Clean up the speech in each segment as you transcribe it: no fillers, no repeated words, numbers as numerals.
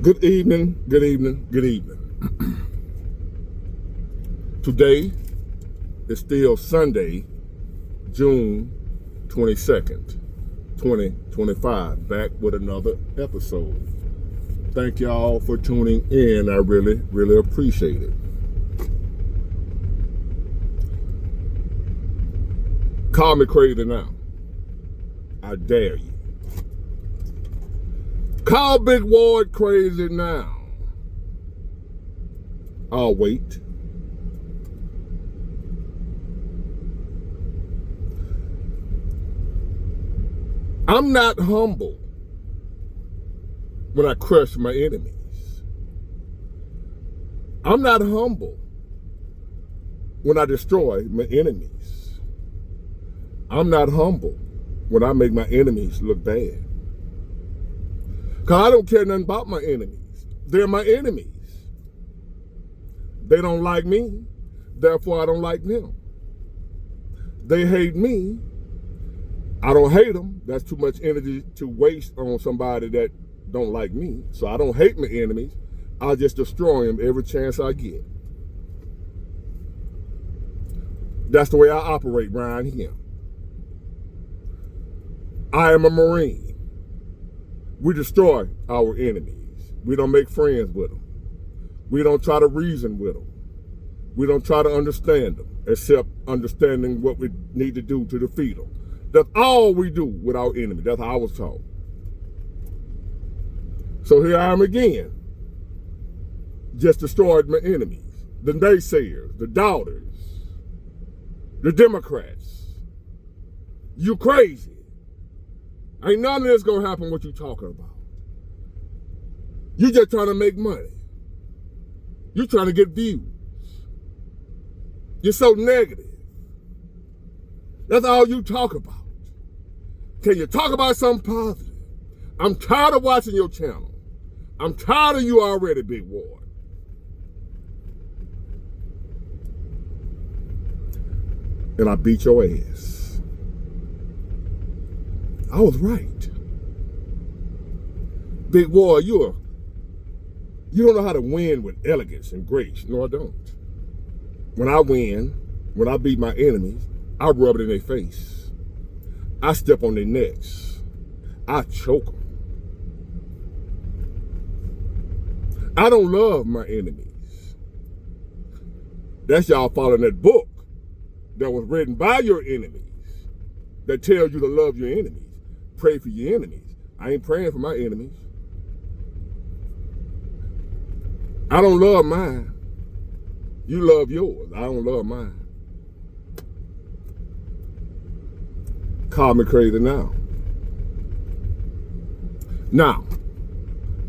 Good evening, good evening, good evening. Today is still Sunday, June 22nd, 2025, back with another episode. Thank y'all for tuning in. I really appreciate it. Call me crazy now. I dare you. Call Big Ward crazy now. I'll wait. I'm not humble when I crush my enemies. I'm not humble when I destroy my enemies. I'm not humble when I make my enemies look bad. Because I don't care nothing about my enemies. They're my enemies. They don't like me, therefore I don't like them. They hate me, I don't hate them. That's too much energy to waste on somebody that don't like me. So I don't hate my enemies. I'll just destroy them every chance I get. That's the way I operate around here. I am a Marine. We destroy our enemies. We don't make friends with them. We don't try to reason with them. We don't try to understand them, except understanding what we need to do to defeat them. That's all we do with our enemy. That's how I was taught. So here I am again. Just destroyed my enemies. The naysayers, the doubters, the Democrats. You crazy. Ain't none of this gonna happen what you talking about. You just trying to make money. You trying to get views. You're so negative. That's all you talk about. Can you talk about something positive? I'm tired of watching your channel. I'm tired of you already, Big Ward. And I beat your ass. I was right. Big Ward, you don't know how to win with elegance and grace. No, I don't. When I win, when I beat my enemies, I rub it in their face. I step on their necks. I choke them. I don't love my enemies. That's y'all following that book that was written by your enemies that tells you to love your enemies. Pray for your enemies. I ain't praying for my enemies. I don't love mine. You love yours. I don't love mine. Call me crazy now. Now,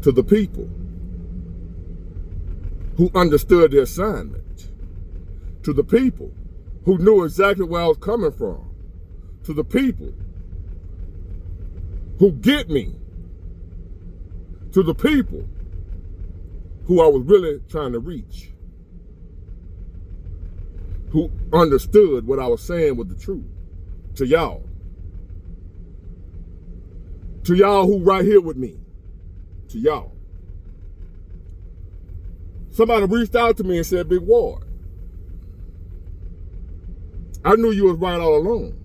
to the people who understood the assignment, to the people who knew exactly where I was coming from, to the people who get me, to the people who I was really trying to reach, who understood what I was saying was the truth, to y'all who right here with me, to y'all. Somebody reached out to me and said, Big Ward, I knew you was right all along.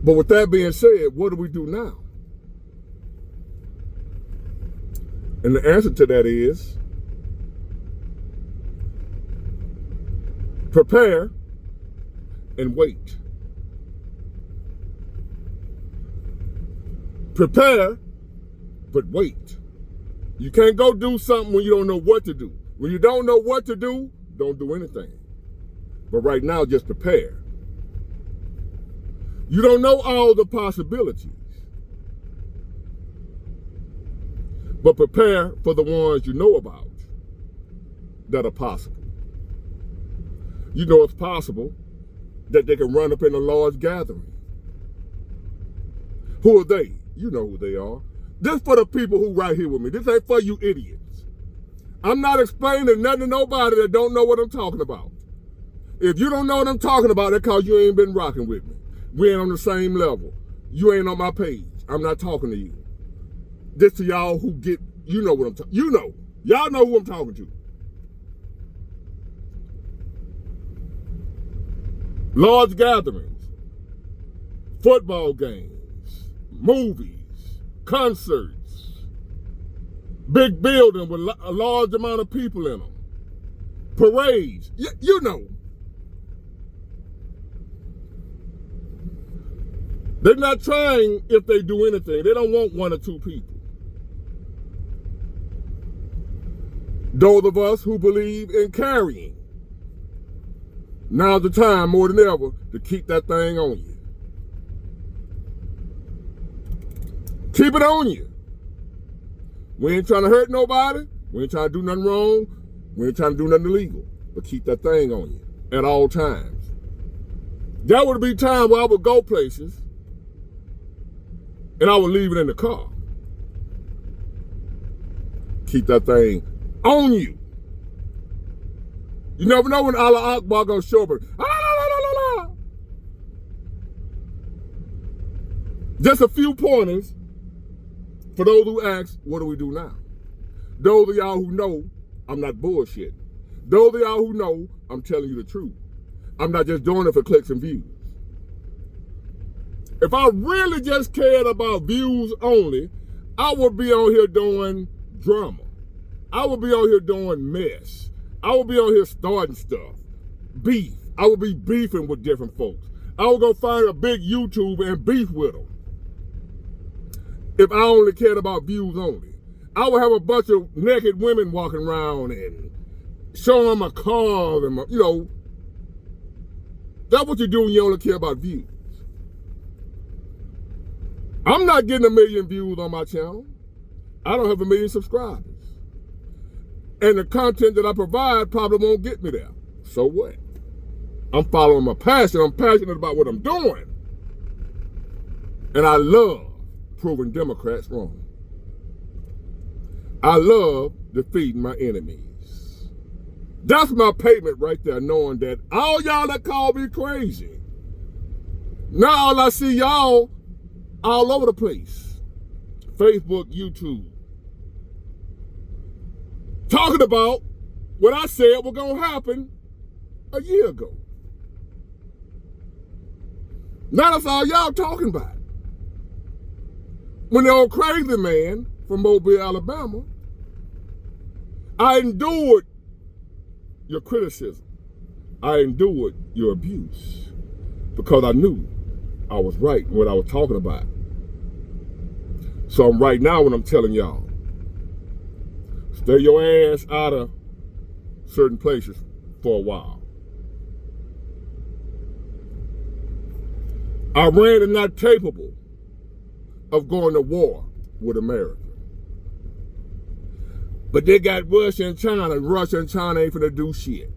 But with that being said, what do we do now? And the answer to that is prepare and wait. Prepare, but wait. You can't go do something when you don't know what to do. When you don't know what to do, don't do anything. But right now, just prepare. You don't know all the possibilities, but prepare for the ones you know about that are possible. You know it's possible that they can run up in a large gathering. Who are they? You know who they are. This for the people who right here with me. This ain't for you idiots. I'm not explaining nothing to nobody that don't know what I'm talking about. If you don't know what I'm talking about, that's because you ain't been rocking with me. We ain't on the same level. You ain't on my page. I'm not talking to you. This to y'all who get, you know what I'm talking, y'all know who I'm talking to. Large gatherings, football games, movies, concerts, big building with a large amount of people in them, parades, you know. They're not trying, if they do anything, they don't want one or two people. Those of us who believe in carrying, now's the time more than ever to keep that thing on you. Keep it on you. We ain't trying to hurt nobody. We ain't trying to do nothing wrong. We ain't trying to do nothing illegal. But keep that thing on you at all times. There would be times where I would go places and I would leave it in the car. Keep that thing on you. You never know when Allah Akbar gonna show up. Just a few pointers for those who ask, what do we do now? Those of y'all who know I'm not bullshitting. Those of y'all who know I'm telling you the truth. I'm not just doing it for clicks and views. If I really just cared about views only, I would be on here doing drama. I would be on here doing mess. I would be on here starting stuff. Beef. I would be beefing with different folks. I would go find a big YouTuber and beef with them. If I only cared about views only. I would have a bunch of naked women walking around and showing them my cars and my, that's what you do when you only care about views. I'm not getting 1 million views on my channel. I don't have 1 million subscribers. And the content that I provide probably won't get me there. So what? I'm following my passion. I'm passionate about what I'm doing. And I love proving Democrats wrong. I love defeating my enemies. That's my payment right there, knowing that all y'all that call me crazy, now all I see y'all all over the place. Facebook, YouTube. Talking about what I said was going to happen a year ago. Now that's all y'all talking about. When the old crazy man from Mobile, Alabama, I endured your criticism. I endured your abuse because I knew I was right in what I was talking about. So I'm right now when I'm telling y'all, stay your ass out of certain places for a while. Iran is not capable of going to war with America. But they got Russia and China. Russia and China ain't finna do shit.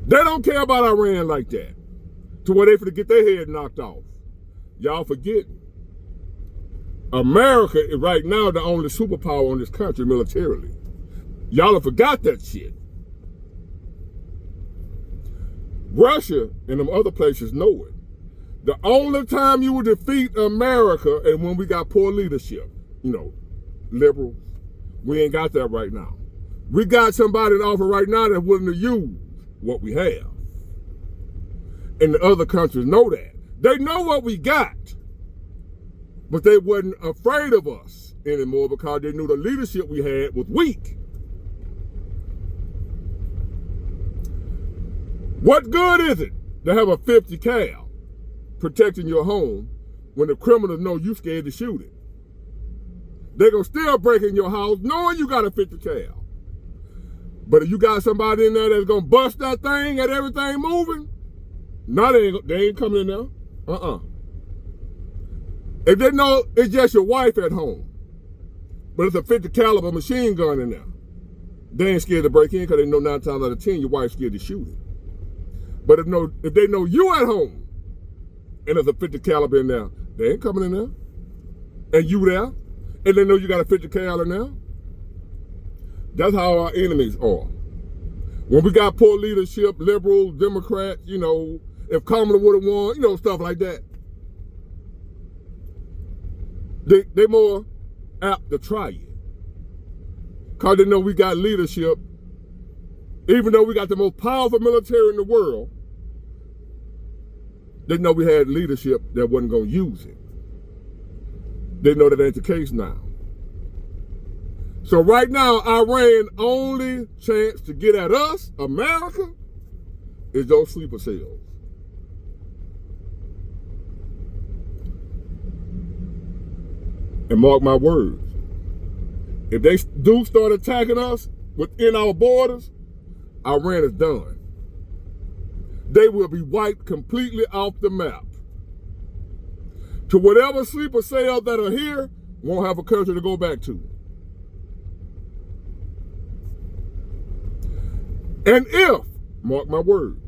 They don't care about Iran like that, to where they finna get their head knocked off. Y'all forgetting. America is right now the only superpower in this country militarily. Y'all have forgot that shit. Russia and them other places know it. The only time you will defeat America is when we got poor leadership. Liberals. We ain't got that right now. We got somebody in office right now that's willing to use what we have. And the other countries know that. They know what we got. But they wasn't afraid of us anymore because they knew the leadership we had was weak. What good is it to have a 50 cal protecting your home when the criminals know you scared to shoot it? They're going to still break in your house knowing you got a 50 cal. But if you got somebody in there that's going to bust that thing and everything moving, no, they ain't coming in there. If they know it's just your wife at home, but it's a 50 caliber machine gun in there, they ain't scared to break in because they know 9 times out of 10 your wife's scared to shoot it. But if they know you at home and there's a 50 caliber in there, they ain't coming in there. And you there, and they know you got a 50 cal in there. That's how our enemies are. When we got poor leadership, liberals, Democrats, if Kamala would have won, stuff like that. they more apt to try it. Because they know we got leadership. Even though we got the most powerful military in the world, they know we had leadership that wasn't going to use it. They know that ain't the case now. So right now, Iran's only chance to get at us, America, is those sleeper cells. And mark my words, if they do start attacking us within our borders, Iran is done. They will be wiped completely off the map. To whatever sleeper cells that are here, won't have a country to go back to. And if, mark my words,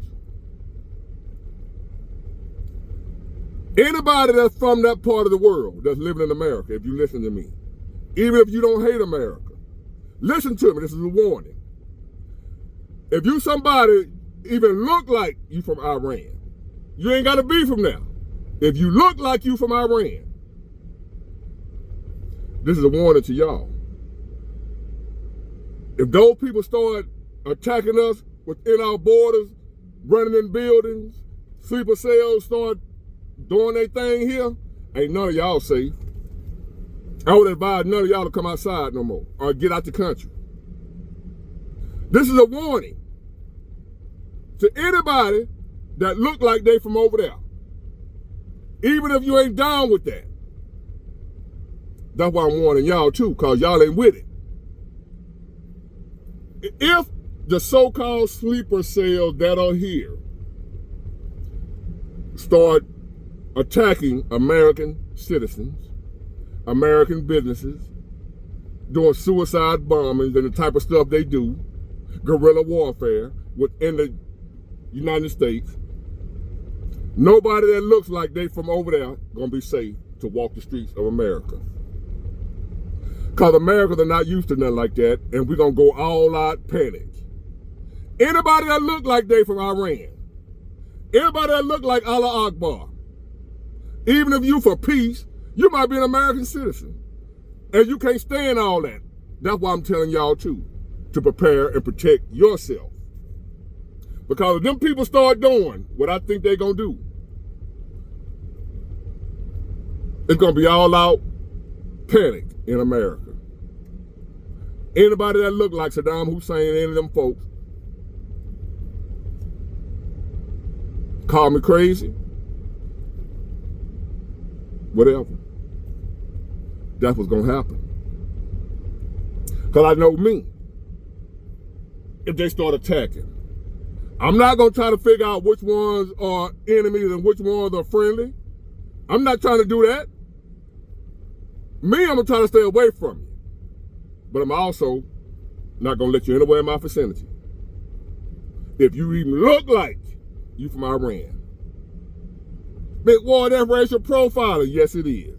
anybody that's from that part of the world that's living in America, if you listen to me, even if you don't hate America, listen to me, this is a warning. If you somebody even look like you from Iran, you ain't got to be from there. If you look like you from Iran, this is a warning to y'all. If those people start attacking us within our borders, running in buildings, sleeper cells start doing their thing here, ain't none of y'all safe. I would advise none of y'all to come outside no more or get out the country. This is a warning to anybody that look like they from over there. Even if you ain't down with that. That's why I'm warning y'all too, because y'all ain't with it. If the so-called sleeper cells that are here start attacking American citizens, American businesses, doing suicide bombings and the type of stuff they do, guerrilla warfare within the United States, nobody that looks like they from over there gonna be safe to walk the streets of America. Because Americans are not used to nothing like that, and we're gonna go all out panic. Anybody that look like they from Iran, anybody that look like Allah Akbar, even if you for peace, you might be an American citizen. And you can't stand all that. That's why I'm telling y'all too, to prepare and protect yourself. Because if them people start doing what I think they're gonna do, it's gonna be all out panic in America. Anybody that look like Saddam Hussein, any of them folks, call me crazy, whatever. That's what's gonna happen. Because I know me, if they start attacking, I'm not gonna try to figure out which ones are enemies and which ones are friendly. I'm not trying to do that. Me, I'm gonna try to stay away from you. But I'm also not gonna let you anywhere in my vicinity. If you even look like you from Iran. Big war, that's racial profiling. Yes, it is.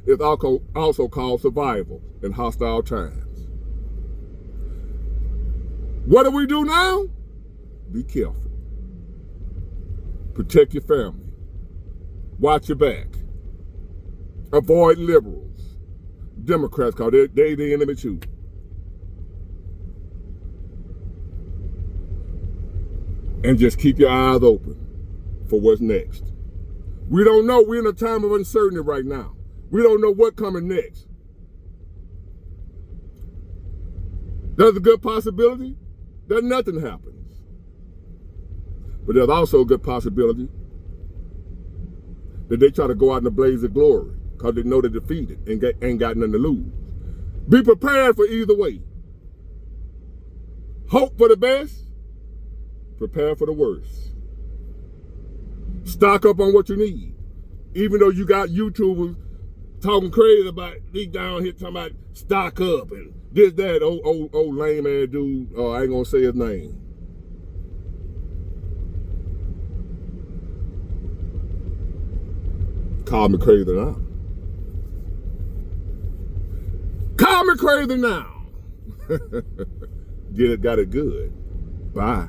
It's also called survival in hostile times. What do we do now? Be careful. Protect your family. Watch your back. Avoid liberals, Democrats, because they're the enemy too. And just keep your eyes open for what's next. We don't know. We're in a time of uncertainty right now. We don't know what's coming next. There's a good possibility that nothing happens. But there's also a good possibility that they try to go out in a blaze of glory because they know they're defeated and ain't got nothing to lose. Be prepared for either way. Hope for the best, prepare for the worst. Stock up on what you need. Even though you got YouTubers talking crazy about these down here talking about stock up and this, that, old lame ass dude. I ain't gonna say his name. Call me crazy now. Call me crazy now. Got it good. Bye.